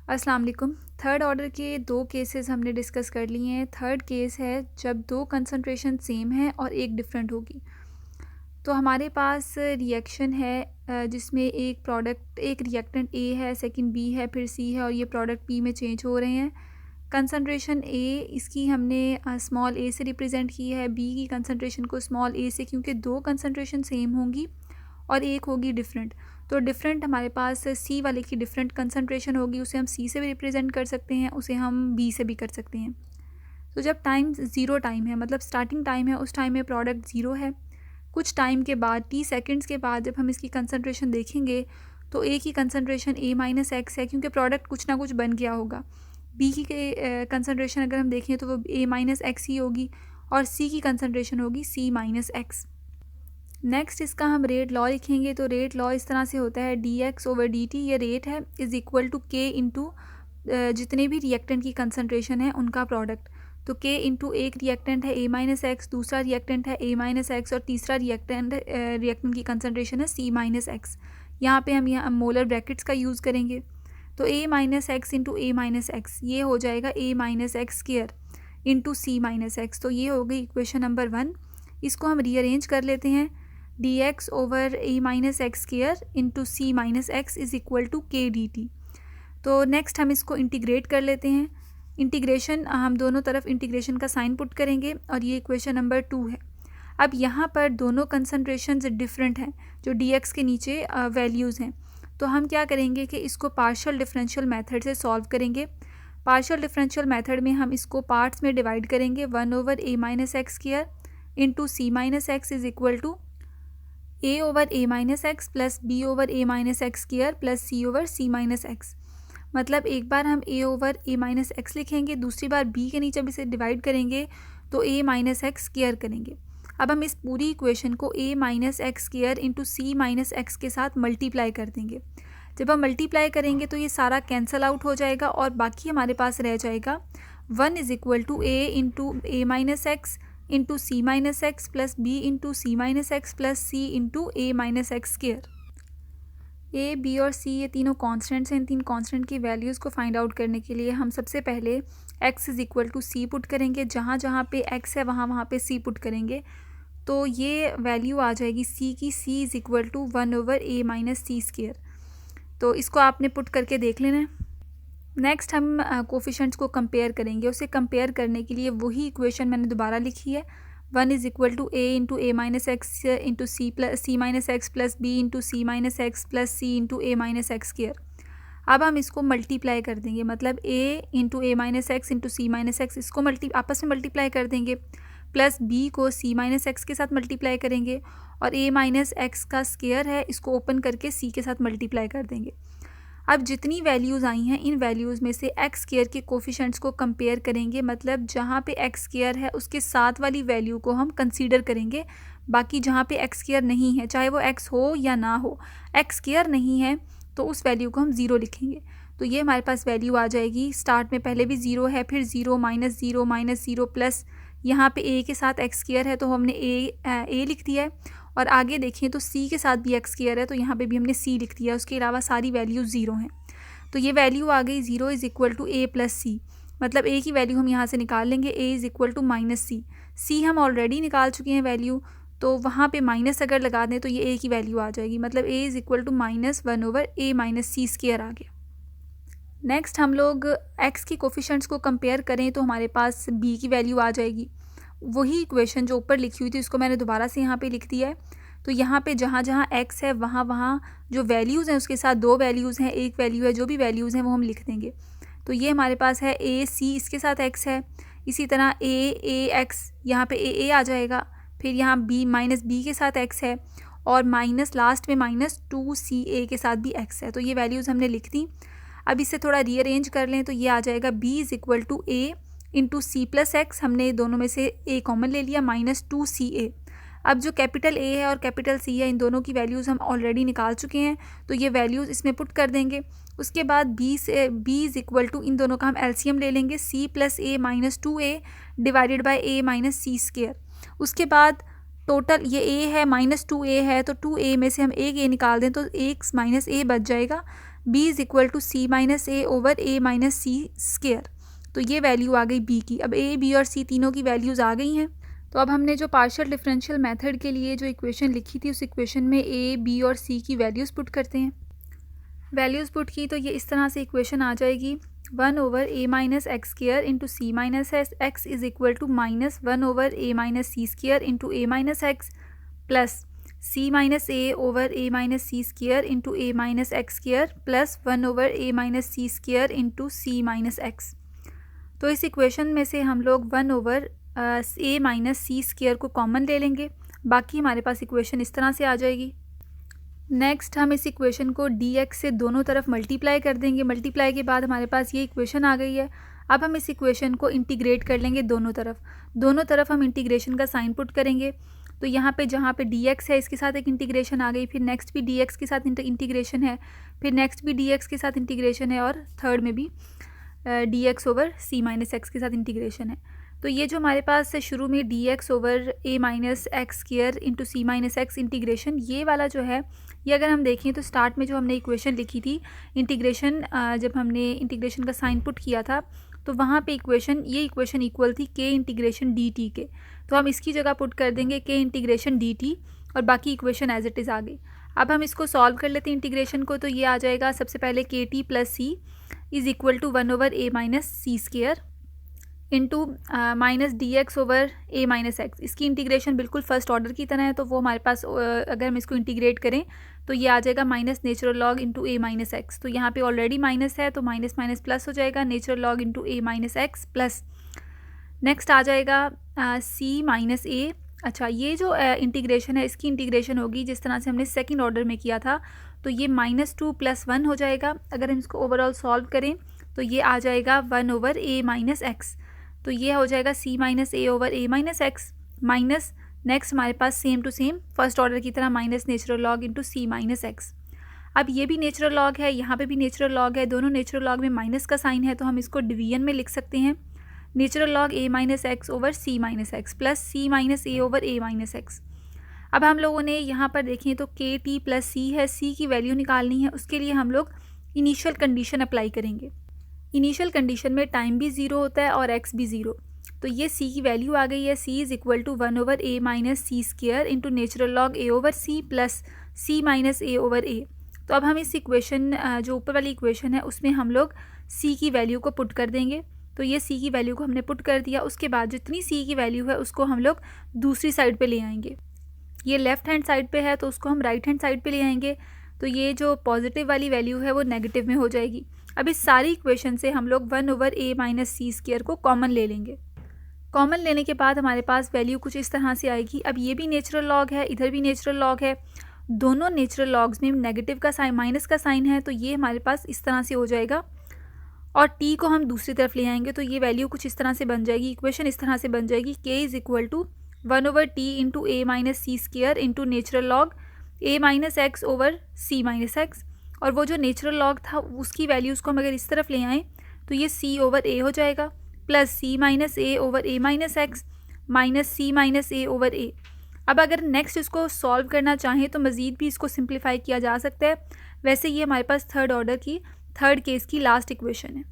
अस्सलाम वालेकुम। Third order के दो केसेस हमने डिस्कस कर लिए हैं। थर्ड केस है जब दो कंसंट्रेशन सेम है और एक डिफरेंट होगी। तो हमारे पास रिएक्शन है जिसमें एक प्रोडक्ट एक रिएक्टेंट ए है, सेकंड बी है, फिर सी है और ये प्रोडक्ट पी में चेंज हो रहे हैं। कंसंट्रेशन ए इसकी हमने स्मॉल ए से रिप्रेजेंट की है, बी की कंसंट्रेशन को स्मॉल ए से, क्योंकि दो कंसंट्रेशन सेम होंगी और एक होगी डिफरेंट। तो डिफरेंट हमारे पास सी वाले की डिफरेंट कंसंट्रेशन होगी, उसे हम सी से भी रिप्रेजेंट कर सकते हैं, उसे हम बी से भी कर सकते हैं। तो जब टाइम ज़ीरो टाइम है, मतलब स्टार्टिंग टाइम है, उस टाइम में प्रोडक्ट ज़ीरो है। कुछ टाइम के बाद टी सेकेंड्स के बाद जब हम इसकी कंसंट्रेशन देखेंगे तो ए की कंसंट्रेशन ए माइनस एक्स है, क्योंकि प्रोडक्ट कुछ ना कुछ बन गया होगा। बी की कंसंट्रेशन अगर हम देखें तो वो ए माइनस एक्स ही होगी और सी की कंसंट्रेशन होगी सी माइनस एक्स। नेक्स्ट इसका हम रेट लॉ लिखेंगे। तो रेट लॉ इस तरह से होता है D x over D T, ये रेट है, इज़ इक्वल टू के इंटू जितने भी रिएक्टेंट की कंसंट्रेशन है उनका प्रोडक्ट। तो के इंटू एक रिएक्टेंट है ए माइनस एक्स, दूसरा रिएक्टेंट है ए माइनस एक्स और तीसरा रिएक्टेंट की कंसंट्रेशन है सी माइनस एक्स। यहाँ पे हम यहाँ मोलर ब्रैकेट्स का यूज़ करेंगे। तो ए minus x into a minus x ये हो जाएगा ए minus x square into c minus x. तो ये हो गई इक्वेशन नंबर 1। इसको हम रीअरेंज कर लेते हैं। D x over a minus x square into c minus x is equal to k d t. तो नेक्स्ट हम इसको इंटीग्रेट कर लेते हैं। इंटीग्रेशन हम दोनों तरफ इंटीग्रेशन का साइन पुट करेंगे और ये इक्वेशन नंबर 2 है। अब यहाँ पर दोनों कंसंट्रेशंस डिफरेंट हैं, जो डी एक्स के नीचे वैल्यूज़ हैं। तो हम क्या करेंगे कि इसको पार्शियल डिफरेंशियल मेथड से सॉल्व करेंगे। पार्शियल डिफरेंशियल मेथड में हम इसको पार्ट्स में डिवाइड करेंगे। 1 over a minus x square into c minus x is equal to a over a minus x plus b over a minus x square plus c over c minus x. मतलब एक बार हम a over a minus x लिखेंगे, दूसरी बार B के नीचे भी इसे डिवाइड करेंगे तो ए माइनस एक्स स्क्वायर करेंगे। अब हम इस पूरी इक्वेशन को ए minus x square into c minus x के साथ मल्टीप्लाई कर देंगे। जब हम मल्टीप्लाई करेंगे तो ये सारा कैंसल आउट हो जाएगा और बाकी हमारे पास रह जाएगा 1 is equal to a into a minus x into c minus x plus b into c minus x plus c into a minus x square. A, b और सी ये तीनों कॉन्स्टेंट्स हैं। इन तीन कॉन्स्टेंट की वैल्यूज़ को find out करने के लिए हम सबसे पहले x is equal to c put करेंगे। जहाँ जहाँ पे x है वहाँ वहाँ पे c पुट करेंगे। तो ये वैल्यू आ जाएगी c की, c is equal to 1 over a minus c square. तो इसको आपने पुट करके देख लेना है। नेक्स्ट हम कोफिशेंट्स को कंपेयर करेंगे। उसे कंपेयर करने के लिए वही इक्वेशन मैंने दोबारा लिखी है। 1 is equal to a into a minus x into c plus c minus x plus b into c minus x plus c into a minus x square. अब हम इसको मल्टीप्लाई कर देंगे, मतलब a into a minus x into c minus x, इसको आपस में multiply कर देंगे, प्लस बी को सी माइनस एक्स के साथ मल्टीप्लाई करेंगे और ए माइनस एक्स का स्क्वायर है, इसको ओपन करके सी के साथ मल्टीप्लाई कर देंगे। अब जितनी वैल्यूज़ आई हैं इन वैल्यूज़ में से एक्स स्क्वायर के कोफिशेंट्स को कंपेयर करेंगे, मतलब जहाँ पे एक्स स्क्वायर है उसके साथ वाली वैल्यू को हम कंसीडर करेंगे। बाकी जहाँ पे एक्स स्क्वायर नहीं है, चाहे वो एक्स हो या ना हो, एक्स स्क्वायर नहीं है तो उस वैल्यू को हम ज़ीरो लिखेंगे। तो ये हमारे पास वैल्यू आ जाएगी। स्टार्ट में पहले भी ज़ीरो है, फिर ज़ीरो माइनस ज़ीरो प्लस यहाँ पे ए के साथ एक्स स्क्वायर है तो हमने ए लिख दिया है। और आगे देखें तो सी के साथ भी एक्स स्क्वायर है तो यहाँ पे भी हमने सी लिख दिया। उसके अलावा सारी वैल्यू ज़ीरो हैं। तो ये वैल्यू आ गई 0 is equal to a plus c. मतलब ए की वैल्यू हम यहाँ से निकाल लेंगे, a is equal to minus c. C हम ऑलरेडी निकाल चुके हैं वैल्यू, तो वहाँ पे माइनस अगर लगा दें तो ये ए की वैल्यू आ जाएगी। मतलब a is equal to -1 over a minus c square आ गया। नेक्स्ट हम लोग एक्स की कोफिशेंट्स को कंपेयर करें तो हमारे पास बी की वैल्यू आ जाएगी। वही इक्वेशन जो ऊपर लिखी हुई थी उसको मैंने दोबारा से यहाँ पे लिख दिया है। तो यहाँ पे जहाँ जहाँ एक्स है वहाँ वहाँ जो वैल्यूज़ हैं उसके साथ दो वैल्यूज़ हैं, एक वैल्यू है, जो भी वैल्यूज़ हैं वो हम लिख देंगे। तो ये हमारे पास है ए सी, इसके साथ एक्स है। इसी तरह ए एक्स, यहाँ पे ए आ जाएगा। फिर यहाँ बी माइनस बी के साथ एक्स है और माइनस लास्ट में -2 CA के साथ भी एक्स है। तो ये वैल्यूज़ हमने लिख दी। अब इसे थोड़ा रीअरेंज कर लें तो ये आ जाएगा b is equal to a into c plus x. हमने दोनों में से ए कॉमन ले लिया, -2 CA। अब जो कैपिटल ए है और कैपिटल सी है इन दोनों की वैल्यूज़ हम ऑलरेडी निकाल चुके हैं, तो ये वैल्यूज़ इसमें पुट कर देंगे। उसके बाद बी इज़ इक्वल टू इन दोनों का हम एलसीएम ले लेंगे, c plus a -2a divided by a minus c square. उसके बाद टोटल ये ए है -2a है तो 2a में से हम एक ए निकाल दें तो एक माइनस ए बच जाएगा। b is equal to c minus a over a minus c square. तो ये वैल्यू आ गई b की। अब a, b और c तीनों की वैल्यूज़ आ गई हैं। तो अब हमने जो पार्शियल डिफरेंशियल मेथड के लिए जो इक्वेशन लिखी थी, उस इक्वेशन में a, b और c की वैल्यूज़ पुट करते हैं। वैल्यूज़ पुट की तो ये इस तरह से इक्वेशन आ जाएगी, 1 over a minus x square into c minus x is equal to minus 1 over a minus c square into a minus x plus c minus a over a minus c square into a minus x square plus 1 over a minus c square into c minus x. तो इस equation में से हम लोग 1 over a minus c square को common ले लेंगे, बाकी हमारे पास इक्वेशन इस तरह से आ जाएगी। नेक्स्ट हम इस इक्वेशन को dx से दोनों तरफ मल्टीप्लाई कर देंगे। मल्टीप्लाई के बाद हमारे पास ये इक्वेशन आ गई है। अब हम इस इक्वेशन को इंटीग्रेट कर लेंगे दोनों तरफ हम इंटीग्रेशन का साइन पुट करेंगे। तो यहाँ पे जहाँ पे dx है इसके साथ एक इंटीग्रेशन आ गई, फिर नेक्स्ट भी dx के साथ इंटीग्रेशन है, फिर नेक्स्ट भी dx के साथ इंटीग्रेशन है, और थर्ड में भी dx over c minus x के साथ इंटीग्रेशन है। तो ये जो हमारे पास है शुरू में dx over a minus x square into c minus x integration, ये वाला जो है, ये अगर हम देखें तो स्टार्ट में जो हमने इक्वेशन लिखी थी इंटीग्रेशन, जब हमने इंटीग्रेशन का साइन पुट किया था तो वहाँ पे ये इक्वेशन इक्वल थी k इंटीग्रेशन dt के। तो हम इसकी जगह पुट कर देंगे k इंटीग्रेशन dt और बाकी इक्वेशन एज इट इज़ आ गई। अब हम इसको सॉल्व कर लेते हैं इंटीग्रेशन को। तो ये आ जाएगा सबसे पहले kt plus c is equal to 1 over a minus c square into minus d x over a minus x. इसकी इंटीग्रेशन बिल्कुल फर्स्ट ऑर्डर की तरह है, तो वो हमारे पास अगर हम इसको इंटीग्रेट करें तो ये आ जाएगा minus natural log into a minus x. तो यहाँ पे ऑलरेडी माइनस है तो माइनस माइनस प्लस हो जाएगा, natural log into a minus x plus next आ जाएगा सी माइनस ए। अच्छा, ये जो इंटीग्रेशन है इसकी इंटीग्रेशन होगी जिस तरह से हमने सेकेंड ऑर्डर में किया था, तो ये -2 + 1 हो जाएगा। अगर हम इसको ओवरऑल सॉल्व करें तो ये आ जाएगा 1 ओवर ए माइनस एक्स। तो ये हो जाएगा c minus a over a minus x minus next हमारे पास same to same first order की तरह minus natural log into c minus x. अब ये भी नेचुरल लॉग है, यहाँ पे भी नेचुरल लॉग है, दोनों नेचुरल लॉग में माइनस का साइन है, तो हम इसको डिवीजन में लिख सकते हैं। Natural log a minus x over c minus x plus c minus a over a minus x. अब हम लोगों ने यहाँ पर देखें तो के टी प्लस सी है, सी की वैल्यू निकालनी है, उसके लिए हम लोग इनिशियल कंडीशन अप्लाई करेंगे। इनिशियल कंडीशन में टाइम भी ज़ीरो होता है और एक्स भी ज़ीरो। तो ये सी की वैल्यू आ गई है, c is equal to 1 over a minus c square into natural log a over c plus c minus a over a. तो अब हम इस इक्वेशन जो ऊपर वाली इक्वेशन है उसमें हम लोग सी की वैल्यू को पुट कर देंगे। तो ये सी की वैल्यू को हमने पुट कर दिया, उसके बाद जितनी सी की वैल्यू है उसको हम लोग दूसरी साइड पे ले आएंगे। ये लेफ़्ट हैंड साइड पे है तो उसको हम राइट हैंड साइड पे ले आएंगे। तो ये जो पॉजिटिव वाली वैल्यू है वो नेगेटिव में हो जाएगी। अब इस सारी इक्वेशन से हम लोग 1 over a minus c square को कॉमन ले लेंगे। कॉमन लेने के बाद हमारे पास वैल्यू कुछ इस तरह से आएगी। अब ये भी नेचुरल लॉग है, इधर भी नेचुरल लॉग है, दोनों नेचुरल लॉग्स में नेगेटिव का साइन माइनस का साइन है, तो ये हमारे पास इस तरह से हो जाएगा। और टी को हम दूसरी तरफ ले आएंगे तो ये वैल्यू कुछ इस तरह से बन जाएगी, इक्वेशन इस तरह से बन जाएगी, k is equal to 1 over t into a minus c square into natural log a minus x over c minus x. और वो जो नेचुरल लॉग था उसकी वैल्यूज़ को हम अगर इस तरफ ले आएँ तो ये सी ओवर ए हो जाएगा plus c minus a over a minus x minus C minus a over ए। अब अगर नेक्स्ट इसको सॉल्व करना चाहें तो मज़ीद भी इसको सिंप्लीफाई किया जा सकता है। वैसे ये हमारे पास थर्ड ऑर्डर की थर्ड केस की लास्ट इक्वेशन है।